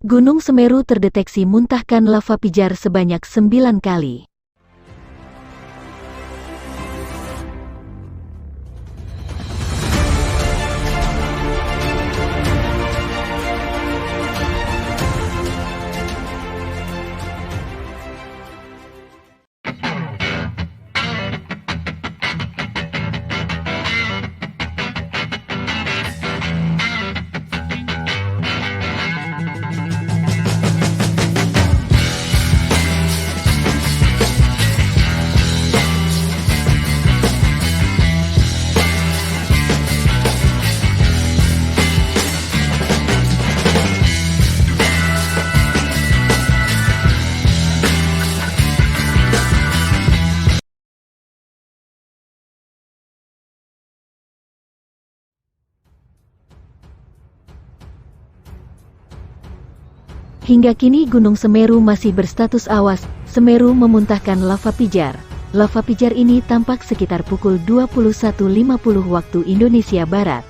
Gunung Semeru terdeteksi muntahkan lava pijar sebanyak 9 kali. Hingga kini Gunung Semeru masih berstatus awas. Semeru memuntahkan lava pijar. Lava pijar ini tampak sekitar pukul 21.50 waktu Indonesia Barat.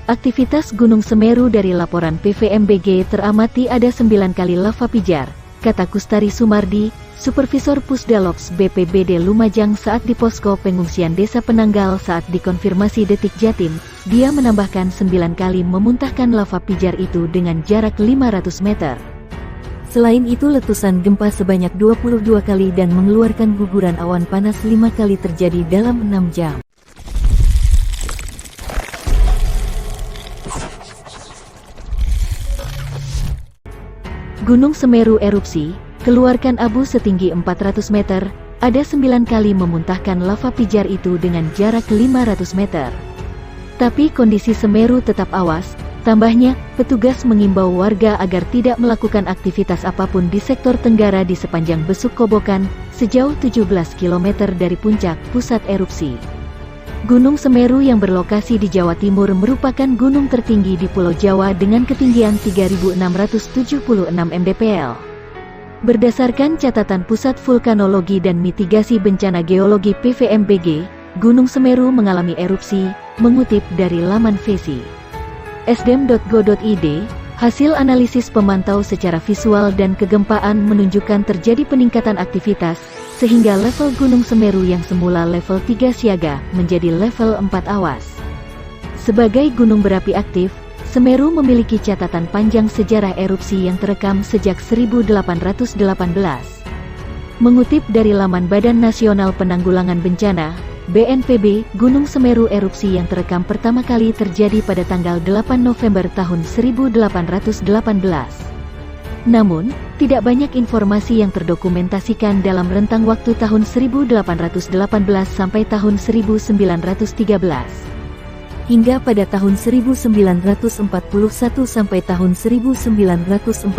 Aktivitas Gunung Semeru dari laporan PVMBG teramati ada 9 kali lava pijar, kata Kustari Sumardi, Supervisor Pusdalops BPBD Lumajang saat di posko pengungsian Desa Penanggal saat dikonfirmasi Detik Jatim. Dia menambahkan 9 kali memuntahkan lava pijar itu dengan jarak 500 meter. Selain itu letusan gempa sebanyak 22 kali dan mengeluarkan guguran awan panas 5 kali terjadi dalam 6 jam. Gunung Semeru erupsi, keluarkan abu setinggi 400 meter, ada 9 kali memuntahkan lava pijar itu dengan jarak 500 meter. Tapi kondisi Semeru tetap awas. Tambahnya, petugas mengimbau warga agar tidak melakukan aktivitas apapun di sektor tenggara di sepanjang Besuk Kobokan, sejauh 17 km dari puncak pusat erupsi. Gunung Semeru yang berlokasi di Jawa Timur merupakan gunung tertinggi di Pulau Jawa dengan ketinggian 3.676 mdpl. Berdasarkan catatan Pusat Vulkanologi dan Mitigasi Bencana Geologi PVMBG, Gunung Semeru mengalami erupsi, mengutip dari laman Vesi. sdm.go.id, hasil analisis pemantau secara visual dan kegempaan menunjukkan terjadi peningkatan aktivitas, sehingga level Gunung Semeru yang semula level 3 siaga, menjadi level 4 awas. Sebagai gunung berapi aktif, Semeru memiliki catatan panjang sejarah erupsi yang terekam sejak 1818. Mengutip dari laman Badan Nasional Penanggulangan Bencana, BNPB, Gunung Semeru erupsi yang terekam pertama kali terjadi pada tanggal 8 November tahun 1818. Namun, tidak banyak informasi yang terdokumentasikan dalam rentang waktu tahun 1818 sampai tahun 1913. Hingga pada tahun 1941 sampai tahun 1942,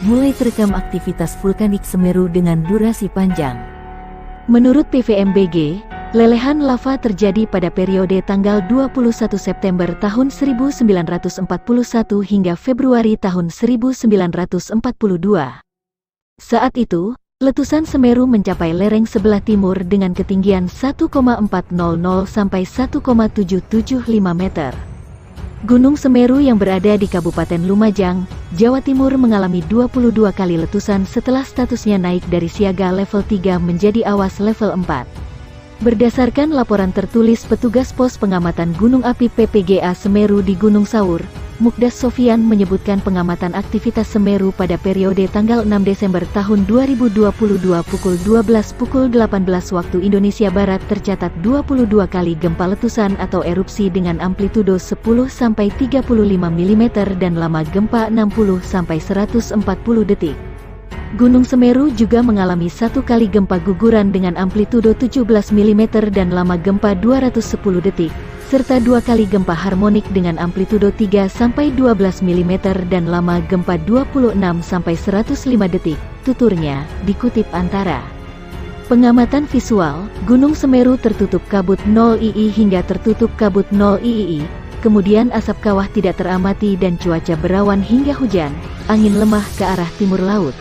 mulai terekam aktivitas vulkanik Semeru dengan durasi panjang. Menurut PVMBG, lelehan lava terjadi pada periode tanggal 21 September tahun 1941 hingga Februari tahun 1942. Saat itu, letusan Semeru mencapai lereng sebelah timur dengan ketinggian 1,400 sampai 1,775 meter. Gunung Semeru yang berada di Kabupaten Lumajang, Jawa Timur mengalami 22 kali letusan setelah statusnya naik dari siaga level 3 menjadi awas level 4. Berdasarkan laporan tertulis petugas pos pengamatan gunung api PPGA Semeru di Gunung Saur, Mukdas Sofian menyebutkan pengamatan aktivitas Semeru pada periode tanggal 6 Desember tahun 2022 pukul 18 waktu Indonesia Barat tercatat 22 kali gempa letusan atau erupsi dengan amplitudo 10-35 mm dan lama gempa 60-140 detik. Gunung Semeru juga mengalami 1 kali gempa guguran dengan amplitudo 17 mm dan lama gempa 210 detik, serta 2 kali gempa harmonik dengan amplitudo 3-12 mm dan lama gempa 26-105 detik, tuturnya, dikutip Antara. Pengamatan visual, Gunung Semeru tertutup kabut 0 II hingga tertutup kabut 0 III, kemudian asap kawah tidak teramati dan cuaca berawan hingga hujan, angin lemah ke arah timur laut.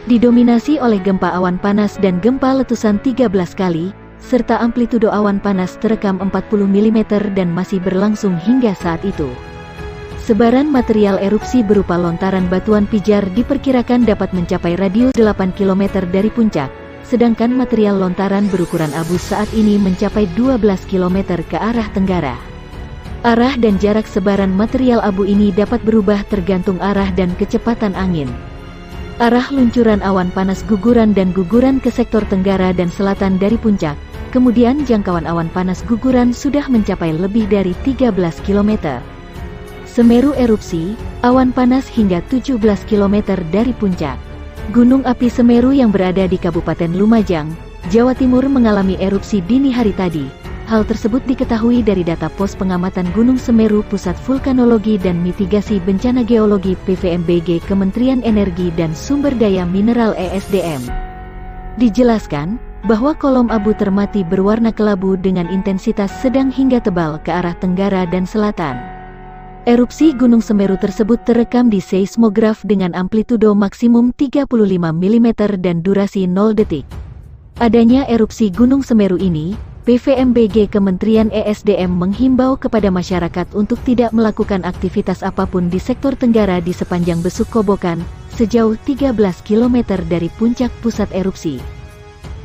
Didominasi oleh gempa awan panas dan gempa letusan 13 kali, serta amplitudo awan panas terekam 40 mm dan masih berlangsung hingga saat itu. Sebaran material erupsi berupa lontaran batuan pijar diperkirakan dapat mencapai radius 8 km dari puncak, sedangkan material lontaran berukuran abu saat ini mencapai 12 km ke arah tenggara. Arah dan jarak sebaran material abu ini dapat berubah tergantung arah dan kecepatan angin. Arah luncuran awan panas guguran dan guguran ke sektor tenggara dan selatan dari puncak, kemudian jangkauan awan panas guguran sudah mencapai lebih dari 13 km. Semeru erupsi, awan panas hingga 17 km dari puncak. Gunung api Semeru yang berada di Kabupaten Lumajang, Jawa Timur mengalami erupsi dini hari tadi. Hal tersebut diketahui dari data Pos Pengamatan Gunung Semeru Pusat Vulkanologi dan Mitigasi Bencana Geologi PVMBG Kementerian Energi dan Sumber Daya Mineral (ESDM). Dijelaskan bahwa kolom abu termati berwarna kelabu dengan intensitas sedang hingga tebal ke arah tenggara dan selatan. Erupsi Gunung Semeru tersebut terekam di seismograf dengan amplitudo maksimum 35 mm dan durasi 0 detik. Adanya erupsi Gunung Semeru ini, PVMBG Kementerian ESDM menghimbau kepada masyarakat untuk tidak melakukan aktivitas apapun di sektor tenggara di sepanjang Besuk Kobokan, sejauh 13 km dari puncak pusat erupsi.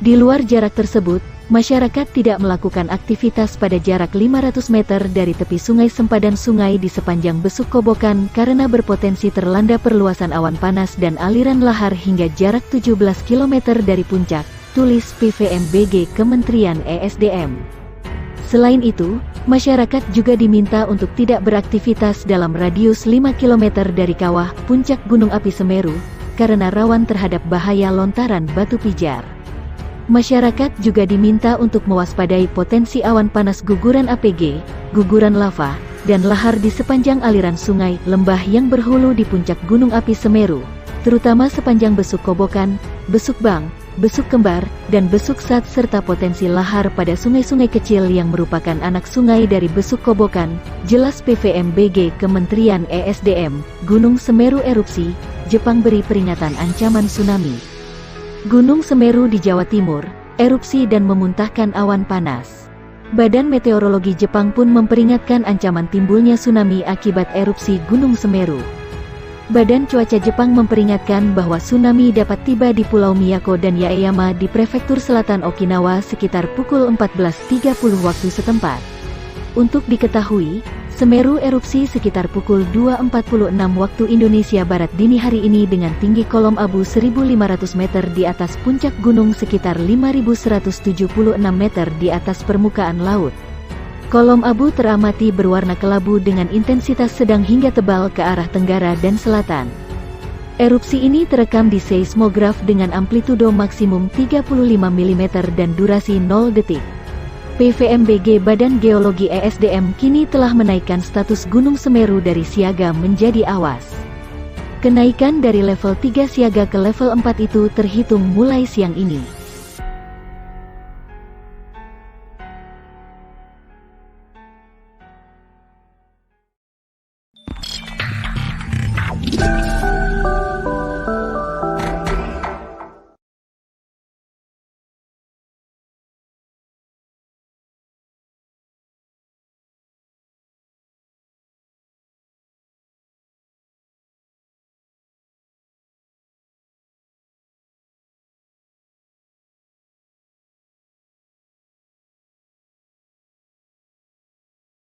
Di luar jarak tersebut, masyarakat tidak melakukan aktivitas pada jarak 500 meter dari tepi sungai sempadan sungai di sepanjang Besuk Kobokan karena berpotensi terlanda perluasan awan panas dan aliran lahar hingga jarak 17 km dari puncak, tulis PVMBG Kementerian ESDM. Selain itu, masyarakat juga diminta untuk tidak beraktivitas dalam radius 5 km dari kawah puncak Gunung Api Semeru, karena rawan terhadap bahaya lontaran batu pijar. Masyarakat juga diminta untuk mewaspadai potensi awan panas guguran APG, guguran lava, dan lahar di sepanjang aliran sungai, lembah yang berhulu di puncak Gunung Api Semeru, terutama sepanjang Besuk Kobokan, Besuk Bang, Besuk Kembar, dan Besuk Sat serta potensi lahar pada sungai-sungai kecil yang merupakan anak sungai dari Besuk Kobokan, jelas PVMBG Kementerian ESDM. Gunung Semeru erupsi, Jepang beri peringatan ancaman tsunami. Gunung Semeru di Jawa Timur, erupsi dan memuntahkan awan panas. Badan Meteorologi Jepang pun memperingatkan ancaman timbulnya tsunami akibat erupsi Gunung Semeru. Badan Cuaca Jepang memperingatkan bahwa tsunami dapat tiba di Pulau Miyako dan Yaeyama di Prefektur Selatan Okinawa sekitar pukul 14.30 waktu setempat. Untuk diketahui, Semeru erupsi sekitar pukul 2.46 waktu Indonesia Barat dini hari ini dengan tinggi kolom abu 1.500 meter di atas puncak gunung sekitar 5.176 meter di atas permukaan laut. Kolom abu teramati berwarna kelabu dengan intensitas sedang hingga tebal ke arah tenggara dan selatan. Erupsi ini terekam di seismograf dengan amplitudo maksimum 35 mm dan durasi 0 detik. PVMBG Badan Geologi ESDM kini telah menaikkan status Gunung Semeru dari siaga menjadi awas. Kenaikan dari level 3 siaga ke level 4 itu terhitung mulai siang ini.